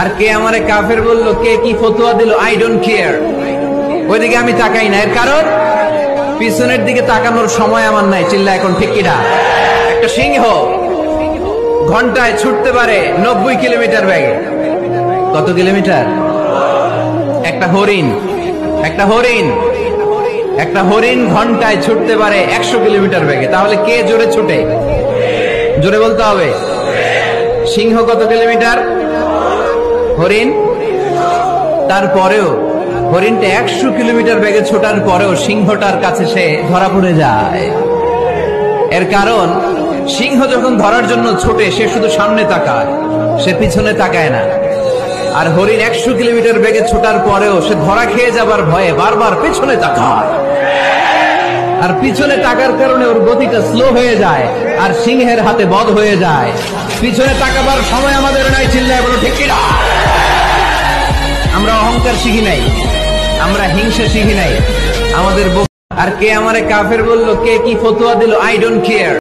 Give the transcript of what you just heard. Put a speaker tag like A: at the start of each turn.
A: আর কে আমারে কাফের বললো, কে কি ফতোয়া দিল, আই ডোন্ট কেয়ার। ওইদিকে আমি তাকাই না। এর কারণ পিছনের দিকে তাকানোর সময় আমার নাই। চিল্লা এখন ঠিক কিনা? একটা সিংহ ঘন্টায় ছুটতে পারে 90 কিলোমিটার বেগে। কত কিলোমিটার? একটা হরিণ ঘন্টায় ছুটতে পারে 100 কিলোমিটার বেগে। তাহলে কে জোরে ছুটে? জোরে বলতে হবে। সিংহ কত কিলোমিটার? হরিণ। তারপরেও হরিণটা 100 কিলোমিটার বেগে ছোটার পরেও সিংহটার কাছে সে ধরা পড়ে যায়। এর কারণ সিংহ যখন ধরার জন্য ছোটে সে শুধু সামনে তাকায়, সে পিছনে তাকায় না। আর হরিণ 100 কিলোমিটার বেগে ছোটার পরেও সে ধরা খেয়ে যাবার ভয়ে বারবার পিছনে তাকায়। আর পিছনে তাকার কারণে ওর গতিটা স্লো হয়ে যায় আর সিংহের হাতে বধ হয়ে যায়। পিছনে তাকাবার সময় আমাদের নাই। চিল্লায় বলো ঠিক কিনা? আমরা অহংকার শিখি নাই, আমরা হিংসা শিখি নাই আমাদের। আর কে আমারে কাফের বললো, কে কি ফতোয়া দিল, আই ডোন্ট কেয়ার।